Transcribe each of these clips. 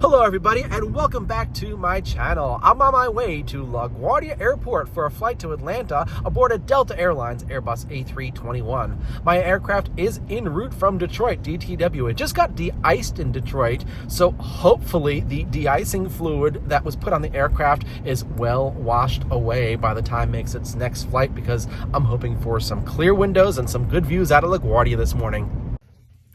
Hello everybody and welcome back to my channel. I'm on my way to LaGuardia Airport for a flight to Atlanta aboard a Delta Airlines Airbus A321. My aircraft is en route from Detroit, DTW. It just got de-iced in Detroit, so hopefully the de-icing fluid that was put on the aircraft is well washed away by the time it makes its next flight, because I'm hoping for some clear windows and some good views out of LaGuardia this morning.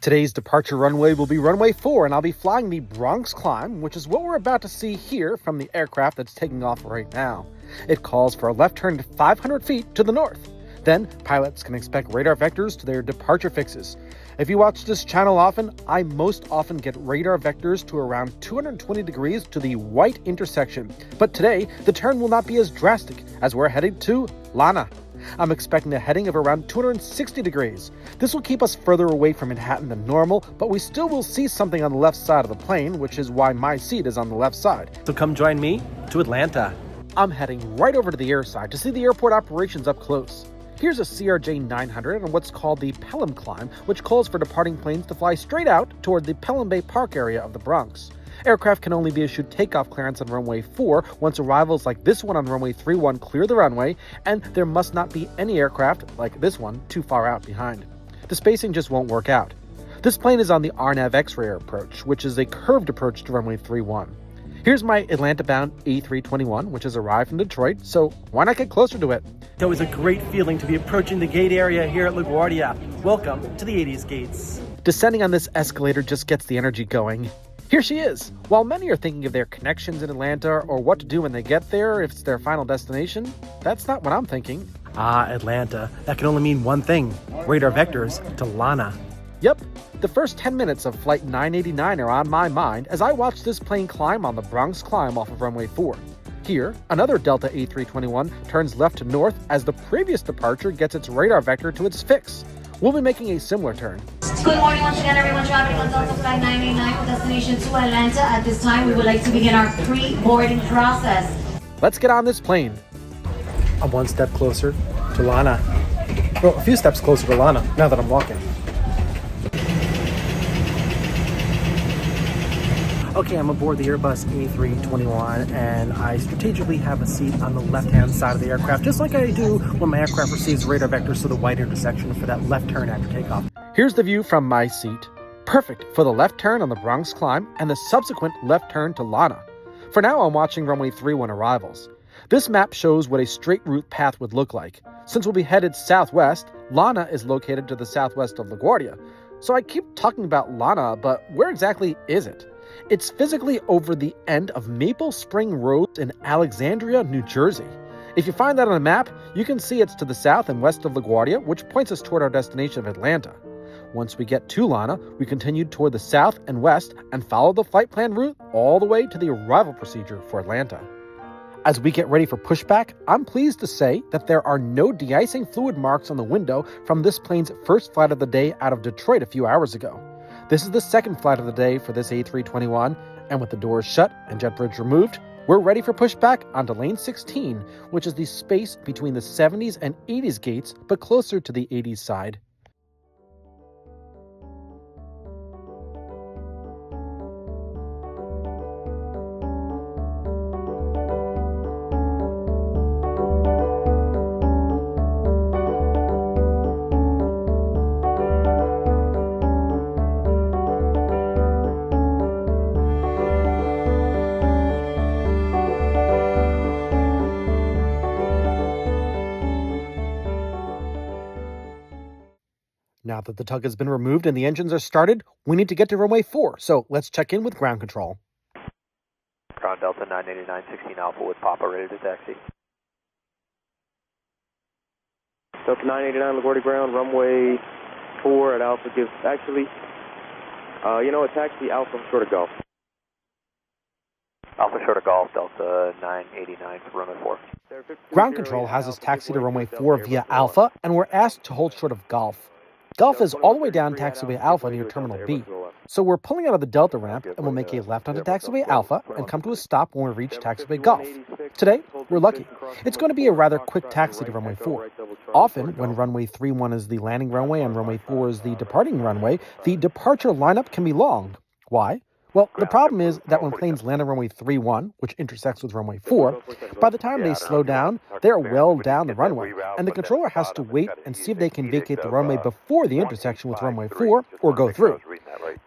Today's departure runway will be runway 4, and I'll be flying the Bronx climb, which is what we're about to see here from the aircraft that's taking off right now. It calls for a left turn to 500 feet to the north. Then, pilots can expect radar vectors to their departure fixes. If you watch this channel often, I most often get radar vectors to around 220 degrees to the white intersection. But today, the turn will not be as drastic, as we're headed to LANNA. I'm expecting a heading of around 260 degrees. This will keep us further away from Manhattan than normal, but we still will see something on the left side of the plane, which is why my seat is on the left side. So come join me to Atlanta. I'm heading right over to the airside to see the airport operations up close. Here's a CRJ 900 on what's called the Pelham climb, which calls for departing planes to fly straight out toward the Pelham Bay Park area of the Bronx. Aircraft can only be issued takeoff clearance on runway 4 once arrivals like this one on runway 31 clear the runway, and there must not be any aircraft, like this one, too far out behind. The spacing just won't work out. This plane is on the RNAV X-ray approach, which is a curved approach to runway 31. Here's my Atlanta-bound A321, which has arrived from Detroit, so why not get closer to it? It's always a great feeling to be approaching the gate area here at LaGuardia. Welcome to the 80s gates. Descending on this escalator just gets the energy going. Here she is. While many are thinking of their connections in Atlanta or what to do when they get there if it's their final destination, that's not what I'm thinking. Atlanta. That can only mean one thing. Radar vectors to LANNA. Yep, the first 10 minutes of Flight 989 are on my mind as I watch this plane climb on the Bronx climb off of runway 4. Here, another Delta A321 turns left to north as the previous departure gets its radar vector to its fix. We'll be making a similar turn. Good morning once again, everyone traveling on Delta Flight 989 with destination to Atlanta. At this time, we would like to begin our pre-boarding process. Let's get on this plane. I'm one step closer to LANNA. Well, a few steps closer to LANNA now that I'm walking. Okay, I'm aboard the Airbus A321, and I strategically have a seat on the left-hand side of the aircraft, just like I do when my aircraft receives radar vectors to the white intersection for that left turn after takeoff. Here's the view from my seat. Perfect for the left turn on the Bronx climb and the subsequent left turn to LANNA. For now, I'm watching runway 31 arrivals. This map shows what a straight route path would look like. Since we'll be headed southwest, LANNA is located to the southwest of LaGuardia. So I keep talking about LANNA, but where exactly is it? It's physically over the end of Maple Spring Road in Alexandria, New Jersey. If you find that on a map, you can see it's to the south and west of LaGuardia, which points us toward our destination of Atlanta. Once we get to LANNA, we continue toward the south and west and follow the flight plan route all the way to the arrival procedure for Atlanta. As we get ready for pushback, I'm pleased to say that there are no de-icing fluid marks on the window from this plane's first flight of the day out of Detroit a few hours ago. This is the second flight of the day for this A321, and with the doors shut and jet bridge removed, we're ready for pushback onto lane 16, which is the space between the 70s and 80s gates, but closer to the 80s side. Now that the tug has been removed and the engines are started, we need to get to runway 4, so let's check in with ground control. Ground Delta 989, 16 Alpha with Papa, ready to taxi. Delta 989, LaGuardia ground, runway 4 at Alpha gives, actually, taxi Alpha short of Golf. Alpha short of Golf, Delta 989 for runway 4. Ground control has us taxi to runway 4 via Alpha, and we're asked to hold short of Golf. Golf is all the way down taxiway Alpha near Terminal B. So we're pulling out of the Delta ramp, and we'll make a left onto taxiway Alpha and come to a stop when we reach taxiway Golf. Today, we're lucky. It's going to be a rather quick taxi to runway 4. Often, when runway 31 is the landing runway and runway 4 is the departing runway, the departure lineup can be long. Why? Well, the problem is that when planes land on runway 31, which intersects with runway 4, by the time they slow down, they're well down the runway, and the controller has to wait and see if they can vacate the runway before the intersection with runway 4 or go through.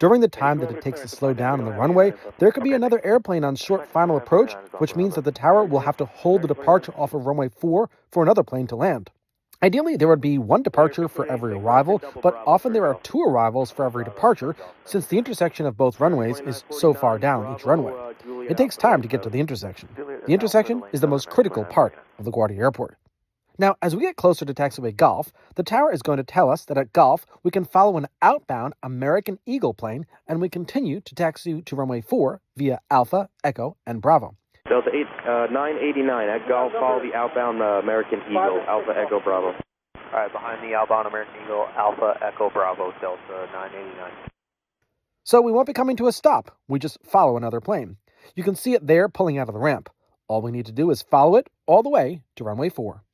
During the time that it takes to slow down on the runway, there could be another airplane on short final approach, which means that the tower will have to hold the departure off of runway 4 for another plane to land. Ideally, there would be one departure for every arrival, but often there are two arrivals for every departure, since the intersection of both runways is so far down each runway. It takes time to get to the intersection. The intersection is the most critical part of LaGuardia Airport. Now, as we get closer to taxiway Golf, the tower is going to tell us that at Golf, we can follow an outbound American Eagle plane, and we continue to taxi to runway 4 via Alpha, Echo, and Bravo. Delta 989 at Golf, follow the outbound American Eagle, Alpha Echo Bravo. All right, behind the outbound American Eagle, Alpha Echo Bravo, Delta 989. So we won't be coming to a stop. We just follow another plane. You can see it there pulling out of the ramp. All we need to do is follow it all the way to runway 4.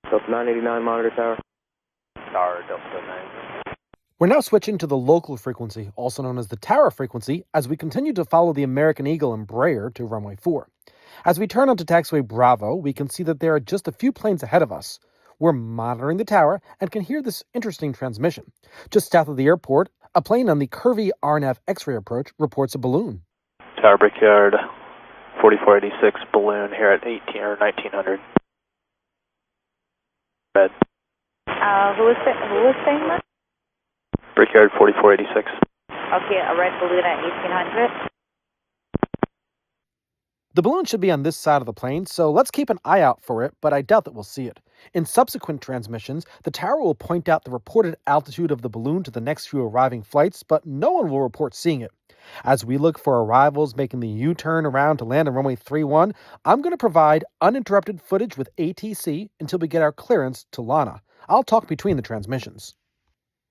Delta 989 monitor tower. Tower, Delta 989. We're now switching to the local frequency, also known as the tower frequency, as we continue to follow the American Eagle Embraer to runway 4. As we turn onto taxiway Bravo, we can see that there are just a few planes ahead of us. We're monitoring the tower and can hear this interesting transmission. Just south of the airport, a plane on the curvy RNAV X-ray approach reports a balloon. Tower Brickyard, 4486 balloon here at 18 or 1900. Red. Who is saying that? Brickyard 4486. Okay, a red balloon at 1800. The balloon should be on this side of the plane, so let's keep an eye out for it, but I doubt that we'll see it. In subsequent transmissions, the tower will point out the reported altitude of the balloon to the next few arriving flights, but no one will report seeing it. As we look for arrivals making the U-turn around to land on runway 31, I'm going to provide uninterrupted footage with ATC until we get our clearance to LANNA. I'll talk between the transmissions.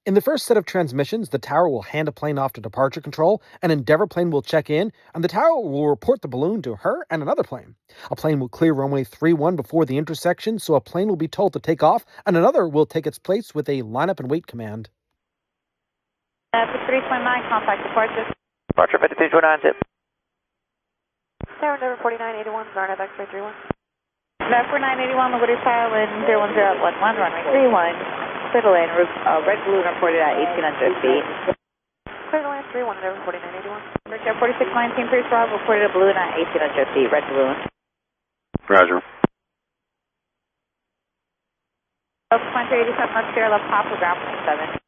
In the first set of transmissions, the tower will hand a plane off to departure control, an Endeavour plane will check in, and the tower will report the balloon to her and another plane. A plane will clear runway 31 before the intersection, so a plane will be told to take off, and another will take its place with a line-up and wait command. For 329, contact departure. Departure 5329, tip. Tower number 4981, RNAV X-ray 31. Number 981, LaGuardia Tower, wind 01011, runway 31. Clear to land, red balloon reported at 1800 feet. Clear to land, 31, number 4981. Brickyard 4619, Priest Bravo, reported a balloon at 1800 feet, red balloon. Roger. Point 387, left steer, left Papa, ground point 7.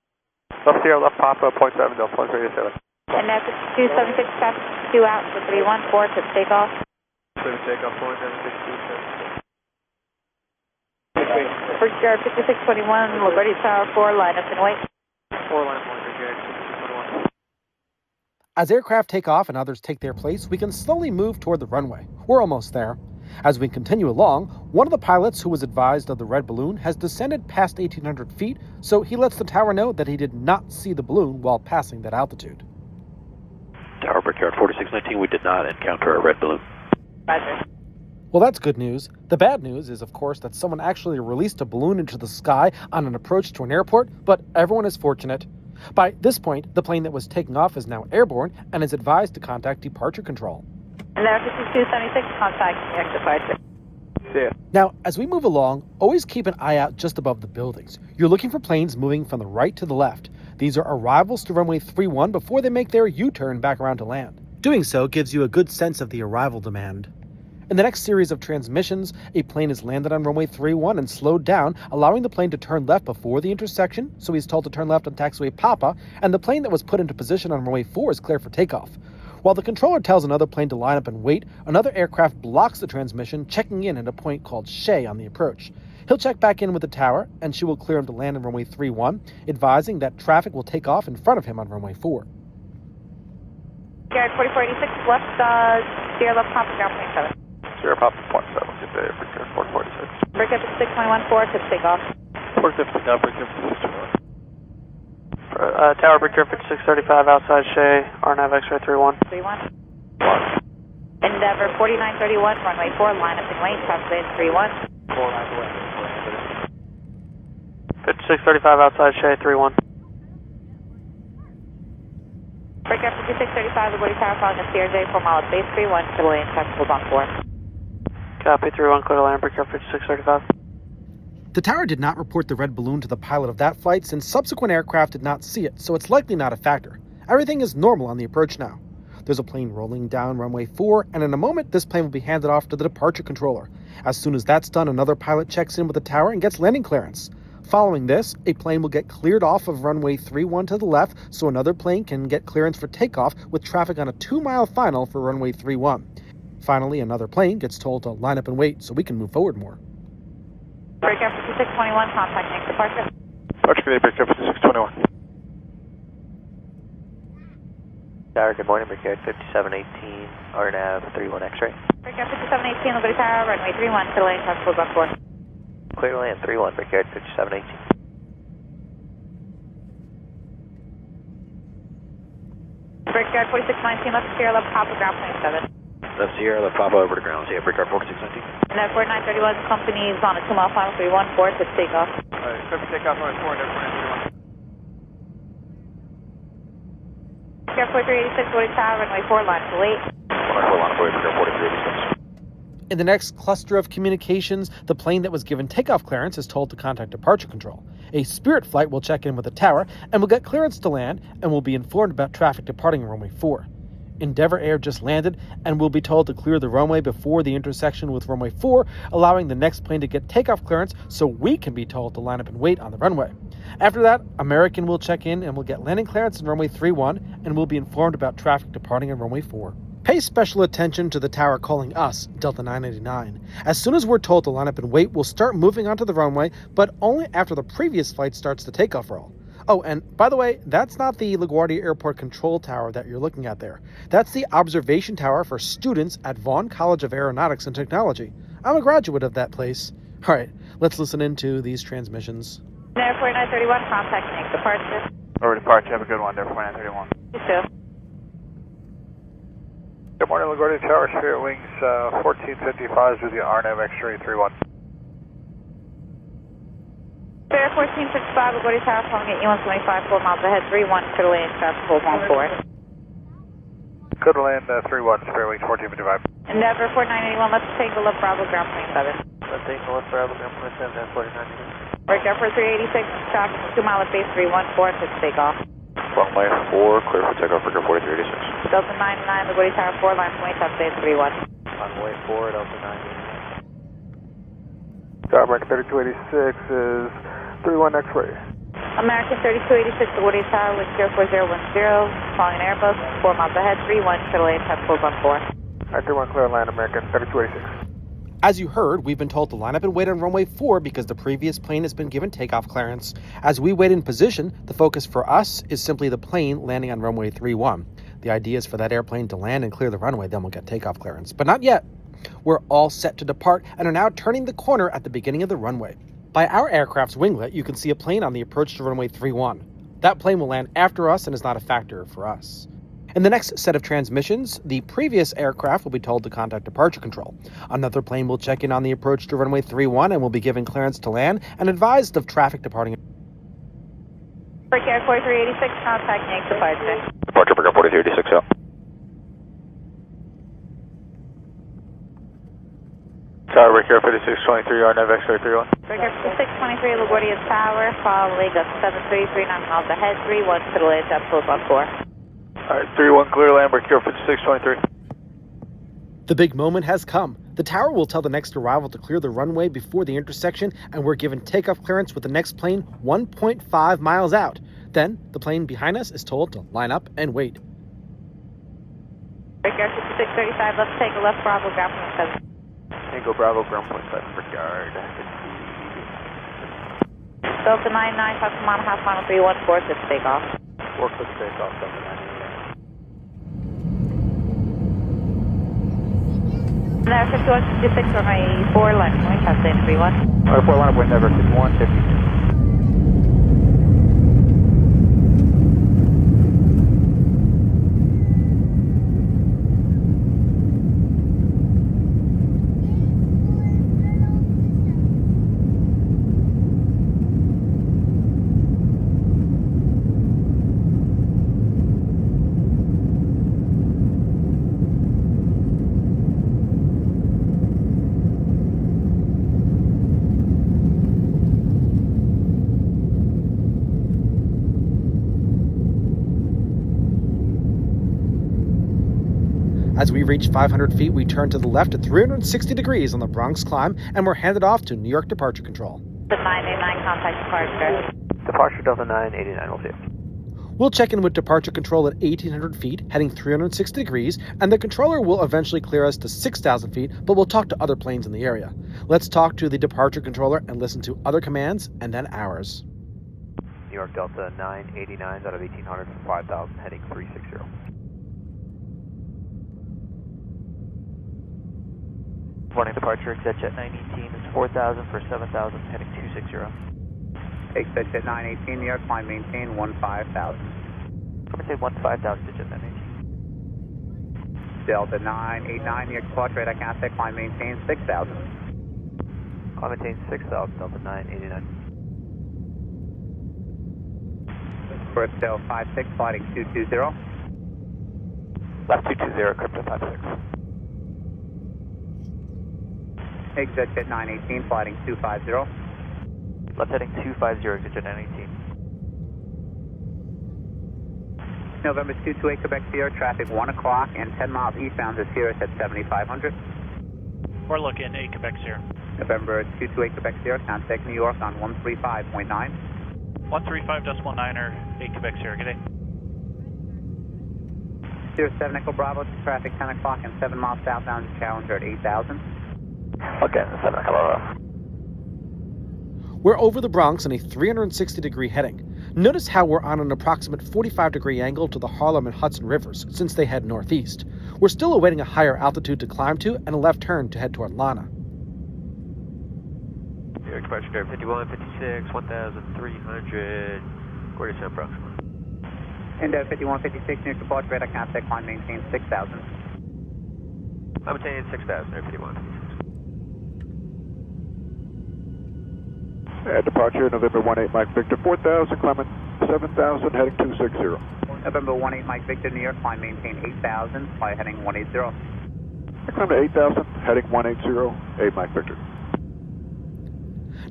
Left steer, left Papa, point 7, Delta 387. And that's 276, step 2 out for 314 to takeoff. Clear to takeoff, point 762. Brickyard 5621, LaGuardia Tower 4, line up and wait. 4 line point, Brickyard 5621. As aircraft take off and others take their place, we can slowly move toward the runway. We're almost there. As we continue along, one of the pilots who was advised of the red balloon has descended past 1800 feet, so he lets the tower know that he did not see the balloon while passing that altitude. Tower Brickyard 4619, we did not encounter a red balloon. Roger. Well, that's good news. The bad news is, of course, that someone actually released a balloon into the sky on an approach to an airport, but everyone is fortunate. By this point, the plane that was taking off is now airborne and is advised to contact departure control. And there 5276, contact next departure. See ya. Now, as we move along, always keep an eye out just above the buildings. You're looking for planes moving from the right to the left. These are arrivals to runway 31 before they make their U-turn back around to land. Doing so gives you a good sense of the arrival demand. In the next series of transmissions, a plane is landed on runway 31 and slowed down, allowing the plane to turn left before the intersection, so he's told to turn left on taxiway Papa, and the plane that was put into position on runway 4 is clear for takeoff. While the controller tells another plane to line up and wait, another aircraft blocks the transmission, checking in at a point called Shea on the approach. He'll check back in with the tower, and she will clear him to land on runway 31, advising that traffic will take off in front of him on runway 4. Garrett 4486, left, steer left Papa, ground point 7. Sierra Papa, point 7, good day, Brickyard 4446. Brickyard 6114 to take off. 450, now Brickyard 5621. Tower Brickyard 5635, outside Shea, RNAV X-ray 31. 31. Endeavour 4931, runway 4, line up and wait, translate 31. 4 lines away. 635 outside Shea 31. Breakout 5635, LaGuardia Tower, following the CRJ, 4 mile at base 31, clear lane, tactical on 4. Copy 31, clear to land, breakout 5635. The tower did not report the red balloon to the pilot of that flight since subsequent aircraft did not see it, so it's likely not a factor. Everything is normal on the approach now. There's a plane rolling down runway 4, and in a moment, this plane will be handed off to the departure controller. As soon as that's done, another pilot checks in with the tower and gets landing clearance. Following this, a plane will get cleared off of runway 31 to the left, so another plane can get clearance for takeoff with traffic on a 2-mile final for runway 31. Finally, another plane gets told to line up and wait so we can move forward more. Breakout 5621, contact next departure. Departure for the breakout 5621. Tower, good morning, breakout 5718, RNAV 31 X-ray. Breakout 5718, LaGuardia Tower, runway 31, clear lane, tactical on 4. Clear to land 31, breakout 5718. Breakout 4619, left Sierra, left Papa, ground 27. Left Sierra, left Papa over to ground, yeah, breakout 4619. And that 4931 company is on a 2-mile final, 314 to takeoff. Alright, clear for takeoff, runway 4, never mind, 31. Breakout 4386, LaGuardia Tower, runway 4, line to late. Runway 4, line of way, breakout 4386. In the next cluster of communications, the plane that was given takeoff clearance is told to contact departure control. A Spirit flight will check in with the tower and will get clearance to land and will be informed about traffic departing runway 4. Endeavour Air just landed and will be told to clear the runway before the intersection with runway 4, allowing the next plane to get takeoff clearance so we can be told to line up and wait on the runway. After that, American will check in and will get landing clearance in runway 31 and will be informed about traffic departing on runway 4. Pay special attention to the tower calling us, Delta 989. As soon as we're told to line up and wait, we'll start moving onto the runway, but only after the previous flight starts the takeoff roll. Oh, and by the way, that's not the LaGuardia Airport control tower that you're looking at there. That's the observation tower for students at Vaughn College of Aeronautics and Technology. I'm a graduate of that place. All right, let's listen into these transmissions. Air 4931, contact next departure. Over departure, have a good one, there, 4931. You too. Good morning, LaGuardia Tower, Spirit Wings 1455 with the RNAV X-ray 31. Spirit 1465, LaGuardia Tower, calling at E175, 4 miles ahead, 31, clear lane, traffic hold 14. Good to land 31, Spirit Wings 1455. Endeavour 4981, left Tango, left Bravo, ground 27. Left Tango, left Bravo, ground 27, and 49. Breakout for 386, traffic 2 mile at base 314 to takeoff. Runway 4, clear for takeoff, breakout 4386. Delta 99, LaGuardia Tower 4, line 20, top base 31. Runway 4, Delta 99. Tower, 3286 is 31 X-ray. American 3286, LaGuardia Tower, wind 04010, calling an Airbus, 4 miles ahead, 31, clear lane, traffic hold 14. Alright, 31 clear land, American 3286. As you heard, we've been told to line up and wait on runway 4 because the previous plane has been given takeoff clearance. As we wait in position, the focus for us is simply the plane landing on runway 31. The idea is for that airplane to land and clear the runway, then we'll get takeoff clearance. But not yet. We're all set to depart and are now turning the corner at the beginning of the runway. By our aircraft's winglet, you can see a plane on the approach to runway 31. That plane will land after us and is not a factor for us. In the next set of transmissions, the previous aircraft will be told to contact departure control. Another plane will check in on the approach to runway 31 and will be given clearance to land and advised of traffic departing. Breakout 4386, contact next departure. Departure, breakout 4386 out. Tower, breakout 5623, RNAV X-ray 31. Breakout 623, LaGuardia Tower, following up 7339 miles ahead, 31, to the lane, traffic hold 14. Alright, 31 clear land, breakout 5623. The big moment has come. The tower will tell the next arrival to clear the runway before the intersection, and we're given takeoff clearance with the next plane 1.5 miles out. Then, the plane behind us is told to line up and wait. Breakout 5635, left Tango, left Bravo, ground 27. Tango Bravo, ground 27, regard. Delta 99, Fox Mile, half final 314, to takeoff. 4 clear for takeoff, Delta 99. Now, 5156, runway 4, line 20, top base 31. Runway 4, line up wind, never 5150. As we reach 500 feet, we turn to the left at 360 degrees on the Bronx climb, and we're handed off to New York departure control. The 989 contact departure. Departure Delta 989, we'll see you. We'll check in with departure control at 1,800 feet, heading 360 degrees, and the controller will eventually clear us to 6,000 feet, but we'll talk to other planes in the area. Let's talk to the departure controller and listen to other commands, and then ours. New York Delta 989 out of 1,800 for 5,000, heading 360. Morning departure, exit jet 918 is 4,000 for 7,000, heading 260. Exit jet 918, New York, climb maintain 15,000. Come and say 15,000 to jet 918. Delta 989, New York, departure radar contact, climb maintain 6,000. Climb maintain 6,000, Delta 989. First Del 56, flighting 220. Left 220, crypto 56. Exit jet 918, flighting 250. Left heading 250, exit jet 918. November 228, Quebec Sierra, traffic 1 o'clock and 10 miles eastbound to Sierra at 7,500. We're looking 8 Quebec Sierra. November 228, Quebec Sierra, contact New York on 135.9. 135.9 or 8 Quebec Sierra, good day. Sierra 7 Echo Bravo, traffic 10 o'clock and 7 miles southbound to Challenger at 8,000. Okay, 7 Bravo. We're over the Bronx on a 360 degree heading. Notice how we're on an approximate 45 degree angle to the Harlem and Hudson rivers since they head northeast. We're still awaiting a higher altitude to climb to and a left turn to head toward LANNA. New York departure clear 51, 56, 1,300, quarter to Bronx. And 5156, New York departure radar contact, climb maintain 6,000. I'm maintaining 6,000, Air 51. Departure November 18 Mike Victor 4,000, climbing 7,000, heading 260. November 18 Mike Victor, New York, climb maintain 8,000, fly heading 180. Climb to 8,000, heading 180, 8 Mike Victor.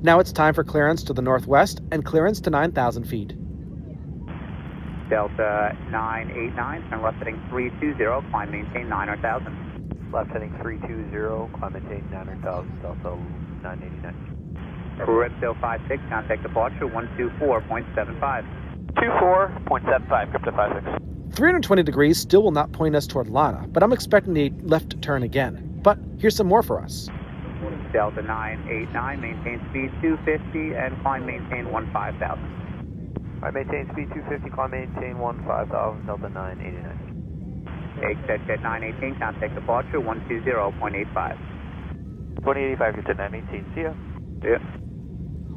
Now it's time for clearance to the northwest and clearance to 9,000 feet. Delta 989, turn left heading 320, climb maintain 900,000. Left heading 320, climb maintain 900,000, Delta 989. Reptil 56, contact departure 124.75. 24.75, crypto 56. 320 degrees still will not point us toward LANNA, but I'm expecting a left turn again. But here's some more for us. Delta 989, maintain speed 250 and climb maintain 15,000. I maintain speed 250, climb maintain 15,000, Delta 989. Exit jet 918, contact departure 120.85. 2085, jet 918, see ya. Yeah.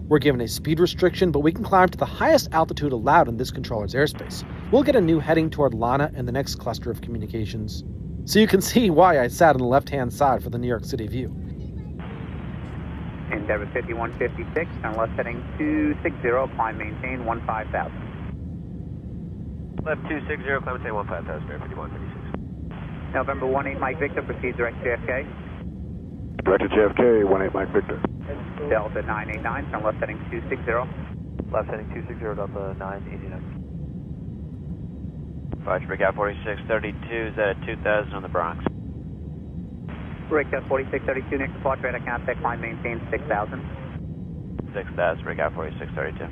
We're given a speed restriction, but we can climb to the highest altitude allowed in this controller's airspace. We'll get a new heading toward LANNA in the next cluster of communications. So you can see why I sat on the left-hand side for the New York City view. Endeavor 5156, turn left heading 260, climb maintain 15,000. Left 260, climb maintain 15,000, Air 5156. November 18 Mike Victor, proceed direct JFK. Direct to JFK, 18 Mike Victor. Delta 989, turn left heading 260. Left heading 260, Delta 989. Pushback 4632 is at 2,000 on the Bronx. Breakout 4632, next departure radar contact, climb maintain 6,000. 6,000, breakout 4632.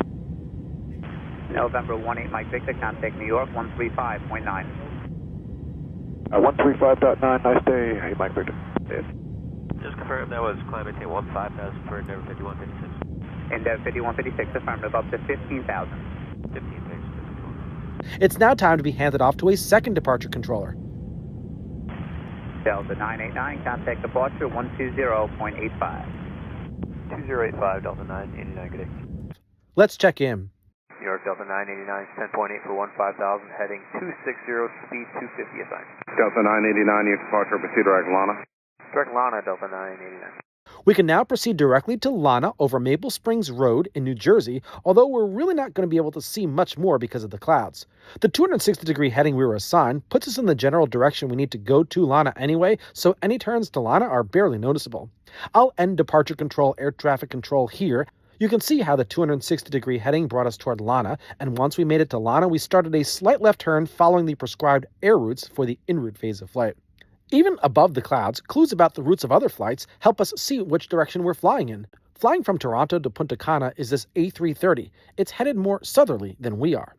November 18 Mike Victor, contact New York 135.9. 135.9, nice day, 8 Mike Victor. Yes. Just confirm that was climb maintain 15,000 for Endeavor 5156. Endeavor 5156, affirmative, up to 15,000. 15, thanks. It's now time to be handed off to a second departure controller. Delta 989, contact departure 120.85. 2085, Delta 989, good day. Let's check in. New York Delta 989, 10.8 for 15,000, heading 260, speed 250 assigned. Delta 989, New York departure, proceed direct LANNA. Direct LANNA, Delta 989. We can now proceed directly to LANNA over Maple Springs Road in New Jersey, although we're really not going to be able to see much more because of the clouds. The 260-degree heading we were assigned puts us in the general direction we need to go to LANNA anyway, so any turns to LANNA are barely noticeable. I'll end departure control air traffic control here. You can see how the 260-degree heading brought us toward LANNA, and once we made it to LANNA, we started a slight left turn following the prescribed air routes for the en route phase of flight. Even above the clouds, clues about the routes of other flights help us see which direction we're flying in. Flying from Toronto to Punta Cana is this A330. It's headed more southerly than we are.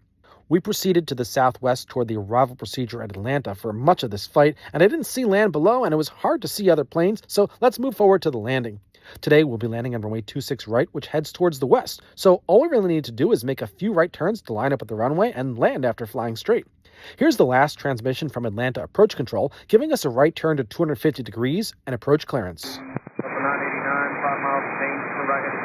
We proceeded to the southwest toward the arrival procedure at Atlanta for much of this flight, and I didn't see land below, and it was hard to see other planes, so let's move forward to the landing. Today, we'll be landing on runway 26 right, which heads towards the west, so all we really need to do is make a few right turns to line up at the runway and land after flying straight. Here's the last transmission from Atlanta Approach Control, giving us a right turn to 250 degrees and approach clearance. Delta 989, 5 miles, change to right headed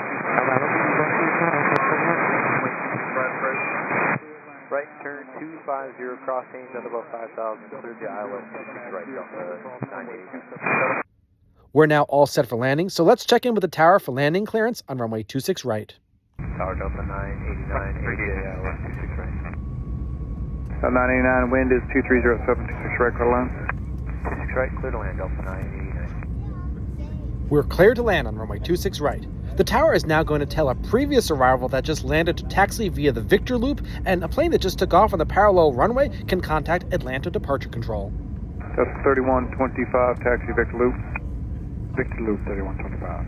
right turn 250, crossing at above 5,000, clear the ILS 26 right, Delta 982. We're now all set for landing, so let's check in with the tower for landing clearance on runway 26 right. Tower Delta 989, AJ ILS 26 right. Delta 989, wind is 2307, 26 right, clear to land. 26 right, clear to land, Delta 989. We're clear to land on runway 26 right. The tower is now going to tell a previous arrival that just landed to taxi via the Victor Loop, and a plane that just took off on the parallel runway can contact Atlanta Departure Control. Delta 3125, taxi Victor Loop. Victor Loop 3125.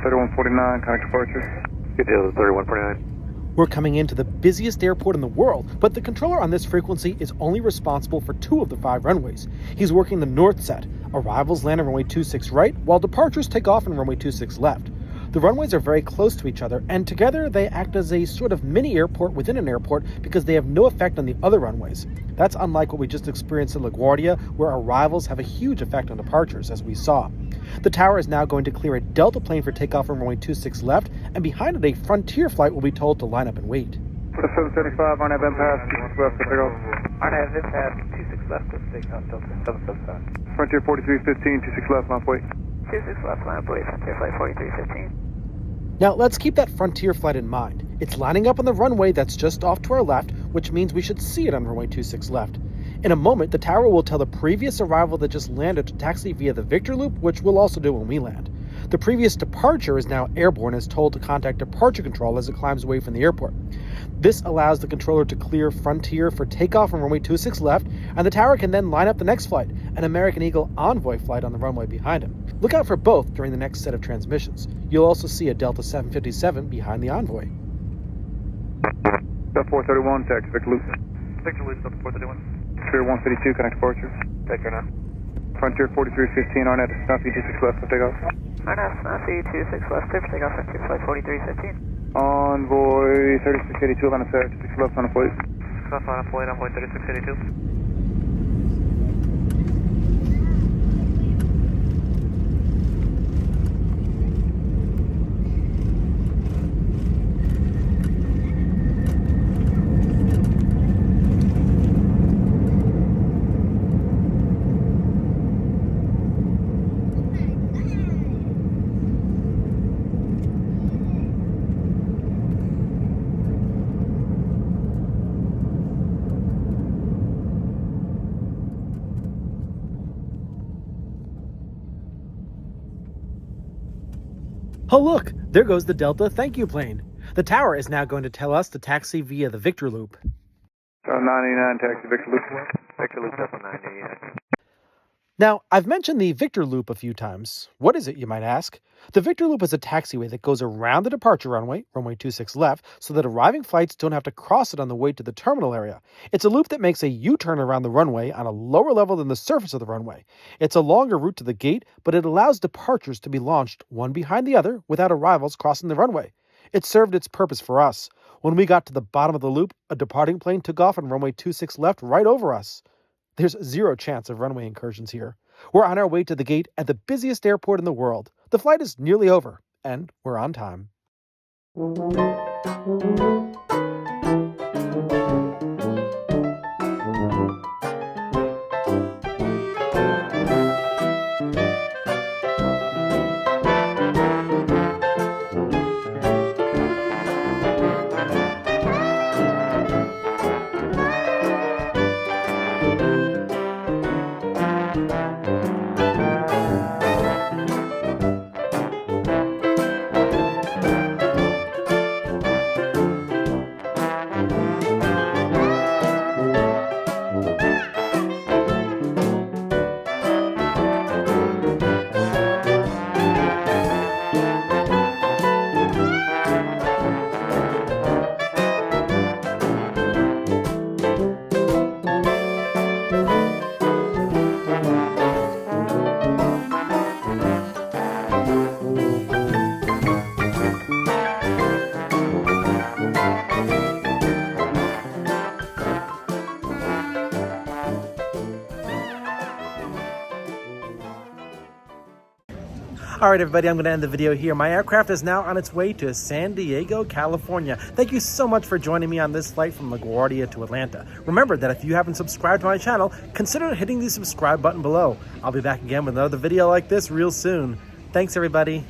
3149, connect departure. Good deal, 3149. We're coming into the busiest airport in the world, but the controller on this frequency is only responsible for 2 of the 5 runways. He's working the north set. Arrivals land on runway 26 right, while departures take off on runway 26 left. The runways are very close to each other, and together they act as a sort of mini airport within an airport because they have no effect on the other runways. That's unlike what we just experienced in LaGuardia, where arrivals have a huge effect on departures, as we saw. The tower is now going to clear a Delta plane for takeoff on runway 26 left, and behind it a Frontier flight will be told to line up and wait. 775, RNAV impasse, 26 left, to takeoff. RNAV impasse, 26 left, to takeoff, Delta 775. Frontier 4315, 26 left, line up wait. 26 left, line up wait, Frontier Flight 4315. Now let's keep that Frontier flight in mind. It's lining up on the runway that's just off to our left, which means we should see it on runway 26 left. In a moment, the tower will tell the previous arrival that just landed to taxi via the Victor Loop, which we'll also do when we land. The previous departure is now airborne and is told to contact Departure Control as it climbs away from the airport. This allows the controller to clear Frontier for takeoff on runway 26 left, and the tower can then line up the next flight, an American Eagle Envoy flight on the runway behind him. Look out for both during the next set of transmissions. You'll also see a Delta 757 behind the Envoy. Delta 431, taxi Victor Loop. Victor Loop, Delta 431. Clear 152, connect departure. Take care now. Frontier 4315, RNAV, Snappy 26 left, to takeoff. RNAV, Snappy 26 left, clear for takeoff, Frontier Flight 4315. Envoy 3682, Atlanta Fair, 26 left, on a flight. Left line up, Envoy 3682. Oh look, there goes the Delta thank you plane. The tower is now going to tell us to taxi via the Victor Loop. 989, taxi Victor Loop. Victor Loop, Delta 989. Now, I've mentioned the Victor Loop a few times. What is it, you might ask? The Victor Loop is a taxiway that goes around the departure runway, runway 26 left, so that arriving flights don't have to cross it on the way to the terminal area. It's a loop that makes a U-turn around the runway on a lower level than the surface of the runway. It's a longer route to the gate, but it allows departures to be launched one behind the other without arrivals crossing the runway. It served its purpose for us. When we got to the bottom of the loop, a departing plane took off on runway 26 left right over us. There's zero chance of runway incursions here. We're on our way to the gate at the busiest airport in the world. The flight is nearly over, and we're on time. All right, everybody, I'm going to end the video here. My aircraft is now on its way to San Diego, California. Thank you so much for joining me on this flight from LaGuardia to Atlanta. Remember that if you haven't subscribed to my channel, consider hitting the subscribe button below. I'll be back again with another video like this real soon. Thanks, everybody.